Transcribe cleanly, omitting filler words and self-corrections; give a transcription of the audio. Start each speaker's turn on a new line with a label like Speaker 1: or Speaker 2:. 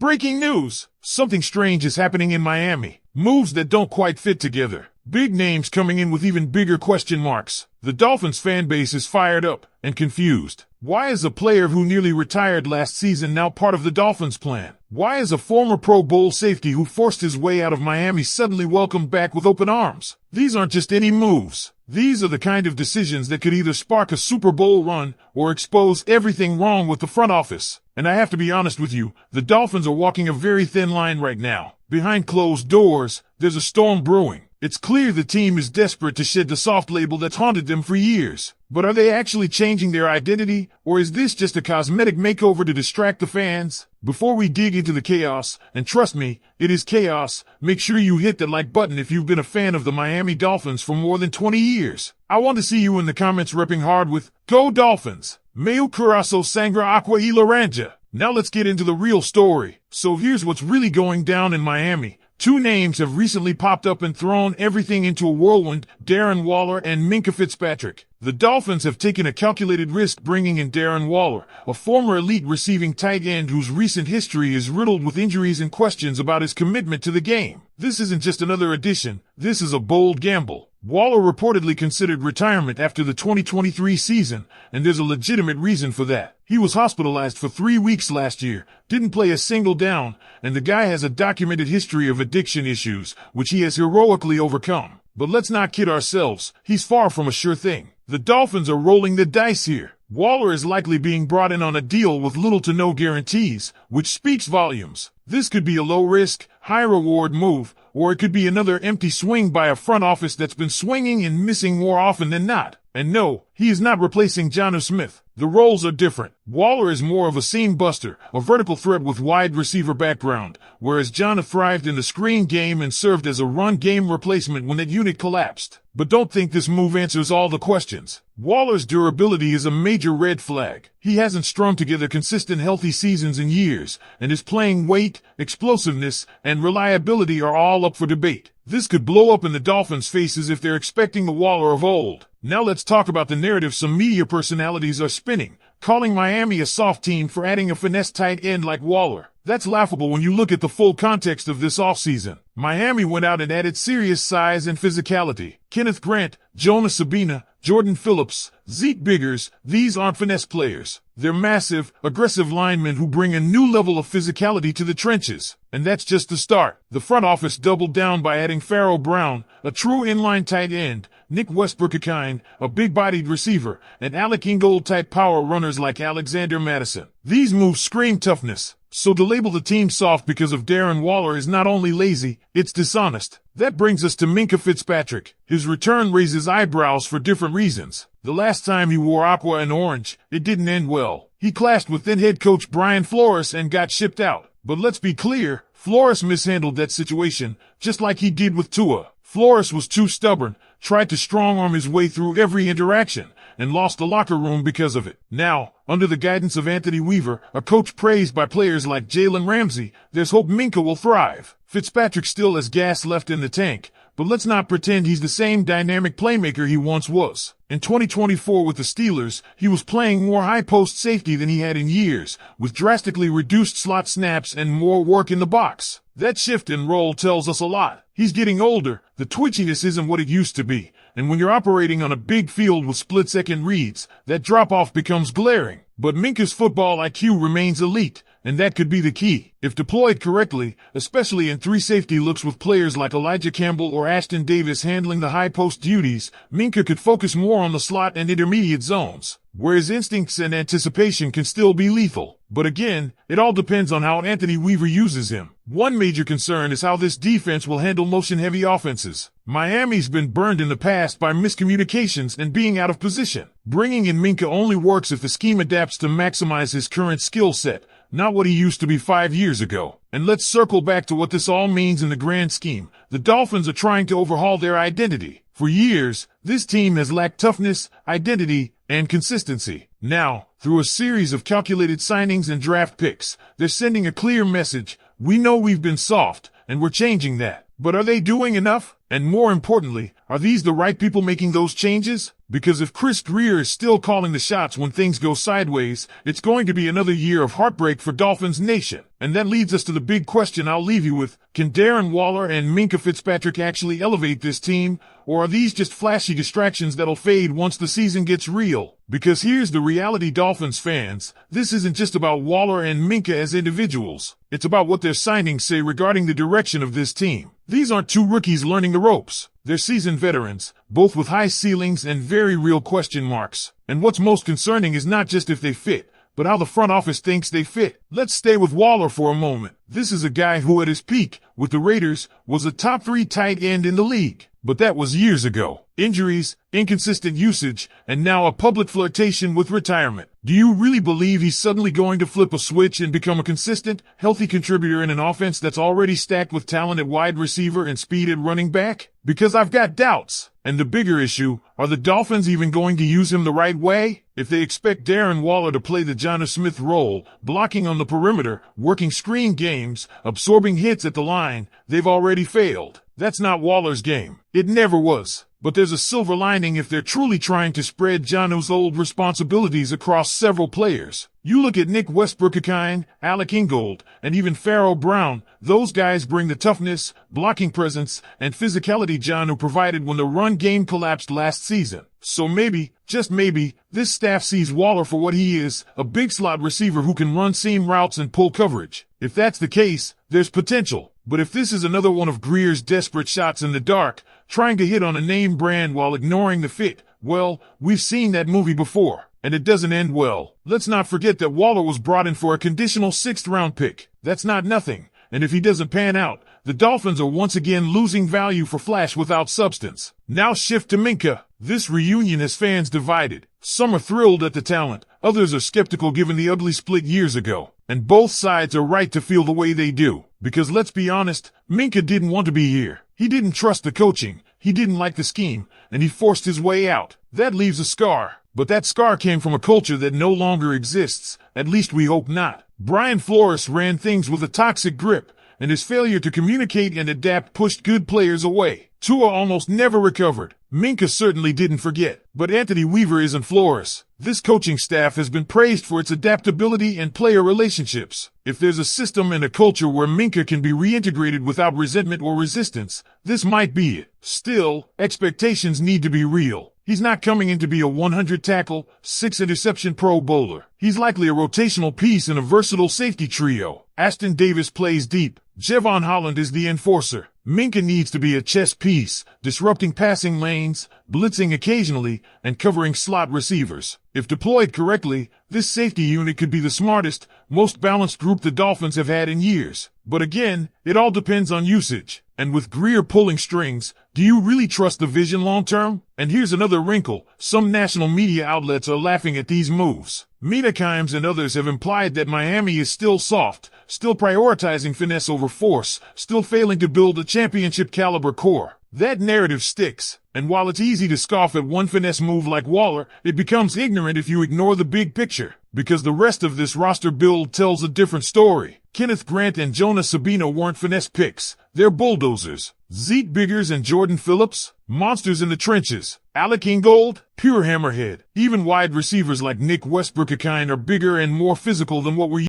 Speaker 1: Breaking news! Something strange is happening in Miami. Moves that don't quite fit together. Big names coming in with even bigger question marks. The Dolphins fan base is fired up and confused. Why is a player who nearly retired last season now part of the Dolphins' plan? Why is a former Pro Bowl safety who forced his way out of Miami suddenly welcomed back with open arms? These aren't just any moves. These are the kind of decisions that could either spark a Super Bowl run or expose everything wrong with the front office. And I have to be honest with you, the Dolphins are walking a very thin line right now. Behind closed doors, there's a storm brewing. It's clear the team is desperate to shed the soft label that's haunted them for years. But are they actually changing their identity, or is this just a cosmetic makeover to distract the fans? Before we dig into the chaos, and trust me, it is chaos, make sure you hit that like button if you've been a fan of the Miami Dolphins for more than 20 years. I want to see you in the comments repping hard with, Go Dolphins! Meu coração sangra aqua y laranja. Now let's get into the real story. So here's what's really going down in Miami. Two names have recently popped up and thrown everything into a whirlwind, Darren Waller and Minka Fitzpatrick. The Dolphins have taken a calculated risk bringing in Darren Waller, a former elite receiving tight end whose recent history is riddled with injuries and questions about his commitment to the game. This isn't just another addition, this is a bold gamble. Waller reportedly considered retirement after the 2023 season, and there's a legitimate reason for that. He was hospitalized for 3 weeks last year, didn't play a single down, and the guy has a documented history of addiction issues, which he has heroically overcome. But let's not kid ourselves, he's far from a sure thing. The Dolphins are rolling the dice here. Waller is likely being brought in on a deal with little to no guarantees, which speaks volumes. This could be a low-risk, high-reward move, or it could be another empty swing by a front office that's been swinging and missing more often than not. And no, he is not replacing Jonnu Smith. The roles are different. Waller is more of a seam buster, a vertical threat with wide receiver background, whereas Jonnu thrived in the screen game and served as a run game replacement when that unit collapsed. But don't think this move answers all the questions. Waller's durability is a major red flag. He hasn't strung together consistent healthy seasons in years, and his playing weight, explosiveness, and reliability are all up for debate. This could blow up in the Dolphins' faces if they're expecting the Waller of old. Now let's talk about the narrative some media personalities are spinning, calling Miami a soft team for adding a finesse tight end like Waller. That's laughable when you look at the full context of this offseason. Miami went out and added serious size and physicality. Kenneth Grant, Jonas Sabina, Jordan Phillips, Zeke Biggers, these aren't finesse players. They're massive, aggressive linemen who bring a new level of physicality to the trenches. And that's just the start. The front office doubled down by adding Pharaoh Brown, a true inline tight end, Nick Westbrook-Akine, a big-bodied receiver, and Alec Ingold-type power runners like Alexander Madison. These moves scream toughness. So to label the team soft because of Darren Waller is not only lazy, it's dishonest. That brings us to Minka Fitzpatrick. His return raises eyebrows for different reasons. The last time he wore aqua and orange, it didn't end well. He clashed with then head coach Brian Flores and got shipped out. But let's be clear, Flores mishandled that situation, just like he did with Tua. Flores was too stubborn, tried to strong-arm his way through every interaction, and lost the locker room because of it. Now, under the guidance of Anthony Weaver, a coach praised by players like Jalen Ramsey, there's hope Minka will thrive. Fitzpatrick still has gas left in the tank, but let's not pretend he's the same dynamic playmaker he once was. In 2024 with the Steelers, he was playing more high-post safety than he had in years, with drastically reduced slot snaps and more work in the box. That shift in role tells us a lot. He's getting older, the twitchiness isn't what it used to be, and when you're operating on a big field with split-second reads, that drop-off becomes glaring. But Minka's football IQ remains elite, and that could be the key. If deployed correctly, especially in 3 safety looks with players like Elijah Campbell or Ashton Davis handling the high post duties, Minka could focus more on the slot and intermediate zones, where his instincts and anticipation can still be lethal. But again, it all depends on how Anthony Weaver uses him. One major concern is how this defense will handle motion-heavy offenses. Miami's been burned in the past by miscommunications and being out of position. Bringing in Minka only works if the scheme adapts to maximize his current skill set, not what he used to be 5 years ago. And let's circle back to what this all means in the grand scheme. The Dolphins are trying to overhaul their identity. For years, this team has lacked toughness, identity, and consistency. Now, through a series of calculated signings and draft picks, they're sending a clear message. We know we've been soft, and we're changing that. But are they doing enough? And more importantly, are these the right people making those changes? Because if Chris Greer is still calling the shots when things go sideways, it's going to be another year of heartbreak for Dolphins Nation. And that leads us to the big question I'll leave you with. Can Darren Waller and Minka Fitzpatrick actually elevate this team, or are these just flashy distractions that'll fade once the season gets real? Because here's the reality, Dolphins fans. This isn't just about Waller and Minka as individuals. It's about what their signings say regarding the direction of this team. These aren't two rookies learning the ropes. They're seasoned veterans, both with high ceilings and very real question marks. And what's most concerning is not just if they fit, but how the front office thinks they fit. Let's stay with Waller for a moment. This is a guy who at his peak, with the Raiders, was a top 3 tight end in the league. But that was years ago. Injuries, inconsistent usage, and now a public flirtation with retirement. Do you really believe he's suddenly going to flip a switch and become a consistent, healthy contributor in an offense that's already stacked with talent at wide receiver and speed at running back? Because I've got doubts. And the bigger issue, are the Dolphins even going to use him the right way? If they expect Darren Waller to play the Jonnu Smith role, blocking on the perimeter, working screen games, absorbing hits at the line, they've already failed. That's not Waller's game. It never was. But there's a silver lining if they're truly trying to spread Jonnu's old responsibilities across several players. You look at Nick Westbrook-Akine, Alec Ingold, and even Pharaoh Brown. Those guys bring the toughness, blocking presence, and physicality Jonnu provided when the run game collapsed last season. So maybe, just maybe, this staff sees Waller for what he is, a big slot receiver who can run seam routes and pull coverage. If that's the case, there's potential. But if this is another one of Greer's desperate shots in the dark, trying to hit on a name brand while ignoring the fit, well, we've seen that movie before, and it doesn't end well. Let's not forget that Waller was brought in for a conditional 6th-round pick. That's not nothing. And if he doesn't pan out, the Dolphins are once again losing value for flash without substance. Now shift to Minka. This reunion has fans divided. Some are thrilled at the talent. Others are skeptical given the ugly split years ago. And both sides are right to feel the way they do. Because let's be honest, Minka didn't want to be here. He didn't trust the coaching. He didn't like the scheme. And he forced his way out. That leaves a scar. But that scar came from a culture that no longer exists. At least we hope not. Brian Flores ran things with a toxic grip, and his failure to communicate and adapt pushed good players away. Tua almost never recovered. Minka certainly didn't forget. But Anthony Weaver isn't Flores. This coaching staff has been praised for its adaptability and player relationships. If there's a system and a culture where Minka can be reintegrated without resentment or resistance, this might be it. Still, expectations need to be real. He's not coming in to be a 100-tackle, 6-interception Pro Bowler. He's likely a rotational piece in a versatile safety trio. Aston Davis plays deep. Javon Holland is the enforcer. Minka needs to be a chess piece, disrupting passing lanes, blitzing occasionally, and covering slot receivers. If deployed correctly, this safety unit could be the smartest, most balanced group the Dolphins have had in years. But again, it all depends on usage. And with Greer pulling strings, do you really trust the vision long-term? And here's another wrinkle. Some national media outlets are laughing at these moves. Mina Kimes and others have implied that Miami is still soft, still prioritizing finesse over force, still failing to build a championship-caliber core. That narrative sticks. And while it's easy to scoff at one finesse move like Waller, it becomes ignorant if you ignore the big picture. Because the rest of this roster build tells a different story. Kenneth Grant and Jonah Sabino weren't finesse picks. They're bulldozers. Zeke Biggers and Jordan Phillips, monsters in the trenches. Alec Ingold, pure hammerhead. Even wide receivers like Nick Westbrook-Akine are bigger and more physical than what we're